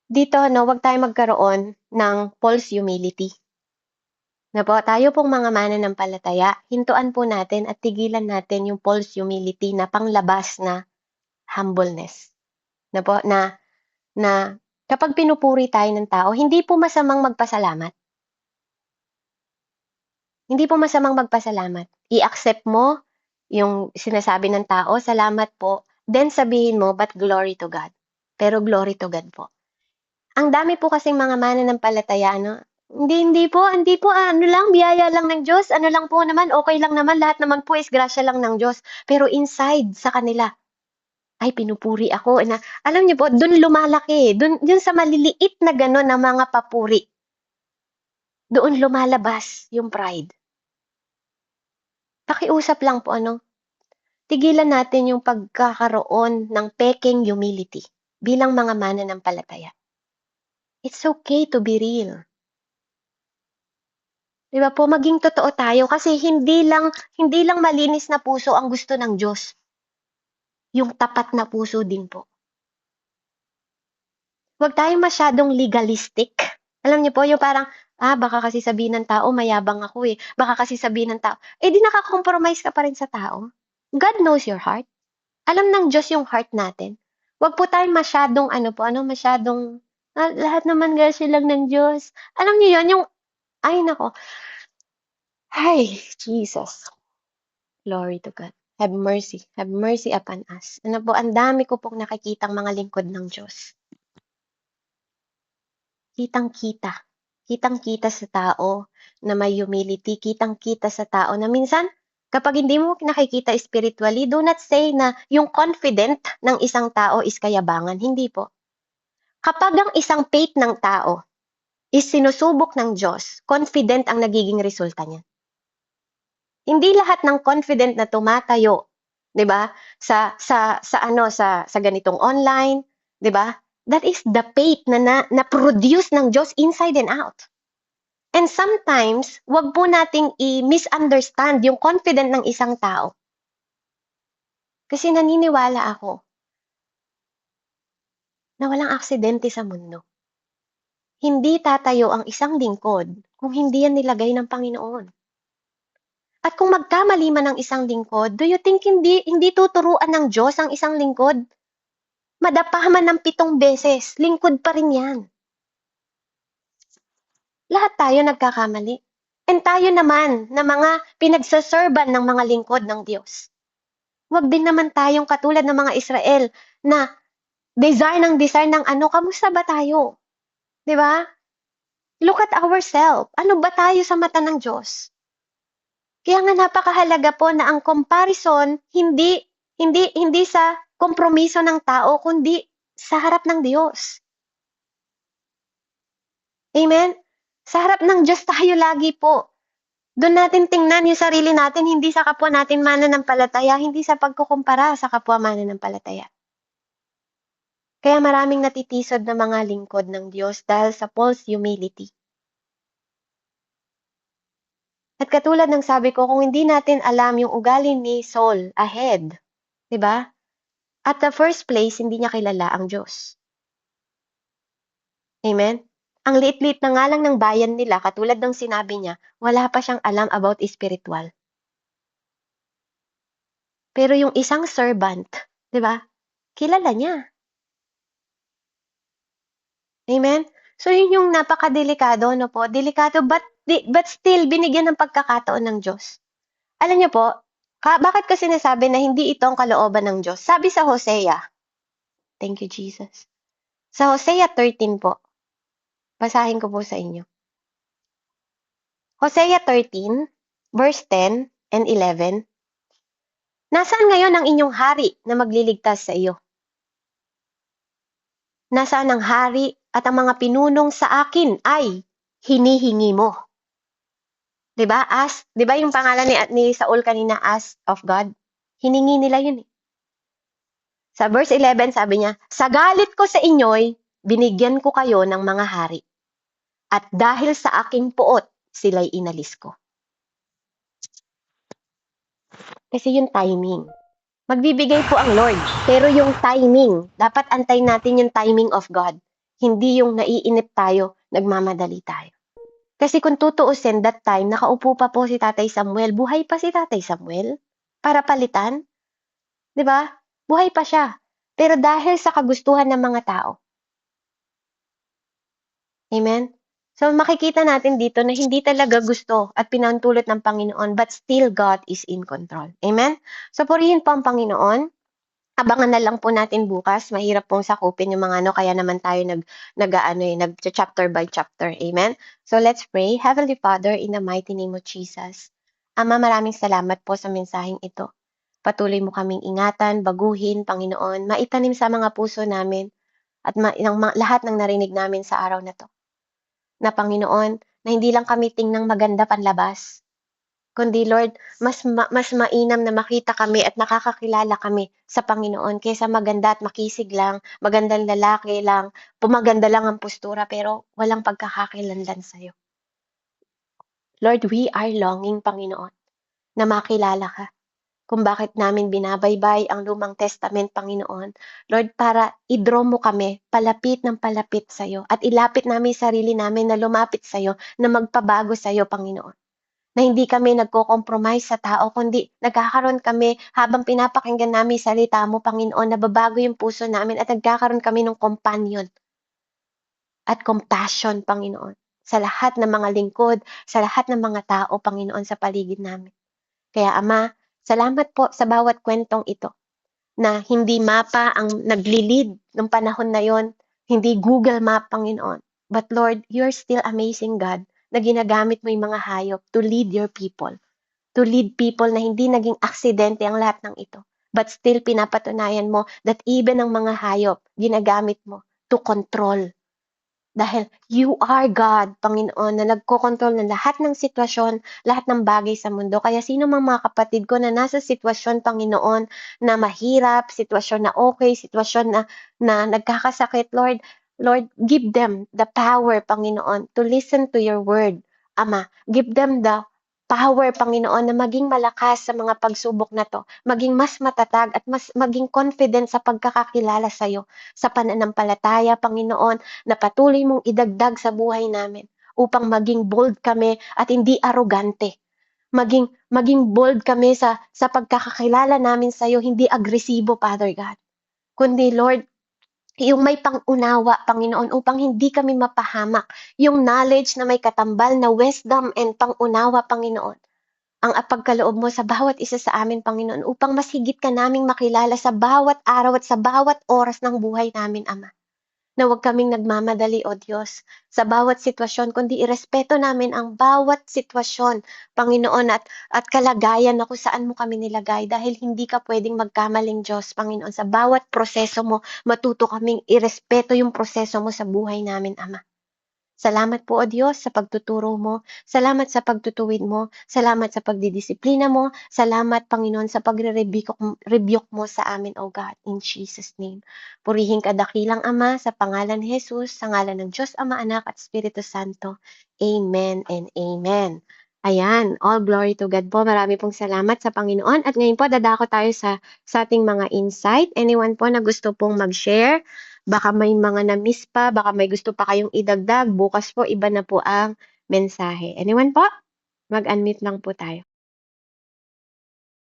dito, wag tayo magkaroon ng false humility. Tayo pong mga mananampalataya, hintuan po natin at tigilan natin yung false humility na panglabas na humbleness. Na kapag pinupuri tayo ng tao, hindi po masamang magpasalamat. Hindi po masamang magpasalamat. I-accept mo yung sinasabi ng tao, salamat po, then sabihin mo, but glory to God. Pero glory to God po. Ang dami po kasing mga mananampalataya, hindi po, biyaya lang ng Diyos, lang po naman, okay lang naman, lahat naman po is grasya lang ng Diyos. Pero inside, sa kanila, ay pinupuri ako. Alam niyo po, dun lumalaki, dun sa maliliit na gano'n na mga papuri, doon lumalabas yung pride. Pakiusap lang po, tigilan natin yung pagkakaroon ng peking humility bilang mga mananampalataya. It's okay to be real. Diba po, maging totoo tayo kasi hindi lang malinis na puso ang gusto ng Diyos. Yung tapat na puso din po. Huwag tayong masyadong legalistic. Alam niyo po, yung parang, baka kasi sabihin ng tao, mayabang ako eh. Baka kasi sabihin ng tao, di nakakompromise ka pa rin sa tao. God knows your heart. Alam ng Diyos yung heart natin. Huwag po tayong masyadong, lahat naman kasi lang ng Diyos. Alam niyo yun, ay nako, ay, Jesus. Glory to God. Have mercy. Have mercy upon us. Ang dami ko pong nakikitang mga lingkod ng Diyos. Kitang-kita. Kitang-kita sa tao na may humility. Kitang-kita sa tao na minsan, kapag hindi mo nakikita spiritually, do not say na yung confident ng isang tao is kayabangan. Hindi po. Kapag ang isang faith ng tao is sinusubok ng Diyos, confident ang nagiging resulta niya. Hindi lahat ng confident na tumatayo, 'di ba? Sa ganitong online, 'di ba? That is the faith na produce ng Diyos inside and out. And sometimes, wag po nating i-misunderstand yung confident ng isang tao. Kasi naniniwala ako na walang aksidente sa mundo. Hindi tatayo ang isang lingkod kung hindi yan nilagay ng Panginoon. At kung magkamali man ang isang lingkod, do you think hindi tuturuan ng Diyos ang isang lingkod? Madapa man ng 7 beses, lingkod pa rin yan. Lahat tayo nagkakamali. And tayo naman na mga pinagsaserban ng mga lingkod ng Diyos. Huwag din naman tayong katulad ng mga Israel na desire ng kamusta ba tayo? 'Di ba? Look at ourselves. Ano ba tayo sa mata ng Diyos? Kaya nga napakahalaga po na ang comparison hindi sa kompromiso ng tao kundi sa harap ng Diyos. Amen? Sa harap ng Diyos tayo lagi po. Doon natin tingnan yung sarili natin, hindi sa kapwa natin mananampalataya, hindi sa pagkukumpara sa kapwa mananampalataya. Kaya maraming natitisod na mga lingkod ng Diyos dahil sa false humility. At katulad ng sabi ko, kung hindi natin alam yung ugali ni Saul ahead, 'di ba? At the first place, hindi niya kilala ang Diyos. Amen? Ang liit-liit na nga lang ng bayan nila, katulad ng sinabi niya, wala pa siyang alam about spiritual. Pero yung isang servant, 'di ba? Kilala niya. Amen? So yun yung napakadelikado, no po? Delikado, but still binigyan ng pagkakataon ng Diyos. Alam niyo po, bakit ko sinasabi na hindi ito ang kalooban ng Diyos? Sabi sa Hosea, thank you Jesus. Sa Hosea 13 po, basahin ko po sa inyo. Hosea 13, verse 10 and 11. Nasaan ngayon ang inyong hari na magliligtas sa iyo? Nasaan ang hari at ang mga pinunong sa akin ay hinihingi mo? 'Di ba? 'Di ba yung pangalan ni Saul kanina, ask of God? Hiningi nila yun eh. Sa verse 11 sabi niya, sa galit ko sa inyo'y binigyan ko kayo ng mga hari. At dahil sa aking puot, sila'y inalis ko. Kasi yung timing. Magbibigay po ang Lord, pero yung timing, dapat antayin natin yung timing of God. Hindi yung naiinip tayo, nagmamadali tayo. Kasi kung tutuusin, that time, nakaupo pa po si Tatay Samuel. Buhay pa si Tatay Samuel para palitan. 'Di ba? Buhay pa siya. Pero dahil sa kagustuhan ng mga tao. Amen? So makikita natin dito na hindi talaga gusto at pinantulot ng Panginoon, but still God is in control. Amen? So purihin po ang Panginoon. Abangan na lang po natin bukas. Mahirap pong sakupin yung mga ano, kaya naman tayo nag-chapter by chapter. Amen? So let's pray. Heavenly Father, in the mighty name of Jesus. Ama, maraming salamat po sa mensaheng ito. Patuloy mo kaming ingatan, baguhin, Panginoon, maitanim sa mga puso namin at lahat ng narinig namin sa araw na to. Na Panginoon, na hindi lang kami tingnang maganda panlabas, kundi Lord, mas mainam na makita kami at nakakakilala kami sa Panginoon kaysa maganda at makisig lang, magandang lalaki lang, pumaganda lang ang postura pero walang pagkakakilanlan sa'yo. Lord, we are longing, Panginoon, na makilala ka. Kung bakit namin binabaybay ang Lumang Testament, Panginoon. Lord, para i-draw mo kami palapit ng palapit sa'yo at ilapit namin sarili namin na lumapit sa'yo, na magpabago sa'yo, Panginoon. Na hindi kami nagko-compromise sa tao, kundi nagkakaroon kami habang pinapakinggan namin salita mo, Panginoon, nababago yung puso namin at nagkakaroon kami ng companion at compassion, Panginoon, sa lahat ng mga lingkod, sa lahat ng mga tao, Panginoon, sa paligid namin. Kaya Ama, salamat po sa bawat kwentong ito na hindi mapa ang nagli-lead ng panahon na yon, hindi Google Map, Panginoon. But Lord, you're still amazing God na ginagamit mo yung mga hayop to lead your people. To lead people na hindi naging aksidente ang lahat ng ito. But still pinapatunayan mo that even ang mga hayop, ginagamit mo to control. Dahil you are God, Panginoon, na nagkokontrol ng lahat ng sitwasyon, lahat ng bagay sa mundo. Kaya sino mang mga kapatid ko na nasa sitwasyon, Panginoon, na mahirap, sitwasyon na okay, sitwasyon na nagkakasakit, Lord, give them the power, Panginoon, to listen to your word. Ama, give them the power, Panginoon, na maging malakas sa mga pagsubok na to, maging mas matatag at maging confident sa pagkakakilala sa iyo, sa pananampalataya, Panginoon, na patuloy mong idagdag sa buhay namin upang maging bold kami at hindi arrogante. Maging bold kami sa pagkakakilala namin sa iyo, hindi agresibo, Father God. Kundi Lord, yung may pangunawa, Panginoon, upang hindi kami mapahamak. Yung knowledge na may katambal na wisdom and pangunawa, Panginoon. Ang pagkaloob mo sa bawat isa sa amin, Panginoon, upang mas higit ka naming makilala sa bawat araw at sa bawat oras ng buhay namin, Ama. Na huwag kaming nagmamadali, O Diyos, sa bawat sitwasyon, kundi irespeto namin ang bawat sitwasyon, Panginoon, at kalagayan na kung saan mo kami nilagay, dahil hindi ka pwedeng magkamaling Diyos, Panginoon. Sa bawat proseso mo, matuto kaming irespeto yung proseso mo sa buhay namin, Ama. Salamat po, O Diyos, sa pagtuturo mo. Salamat sa pagtutuwid mo. Salamat sa pagdidisiplina mo. Salamat, Panginoon, sa pagre-rebuke mo sa amin, O God, in Jesus' name. Purihin ka dakilang Ama, sa pangalan ni Jesus, sa ngalan ng Diyos, Ama, Anak, at Espiritu Santo. Amen and Amen. Ayan, all glory to God po. Marami pong salamat sa Panginoon. At ngayon po, dadako tayo sa ating mga insight. Anyone po na gusto pong mag-share? Baka may mga na-miss pa, baka may gusto pa kayong idagdag, bukas po iba na po ang mensahe. Anyone po? Mag-unmute lang po tayo.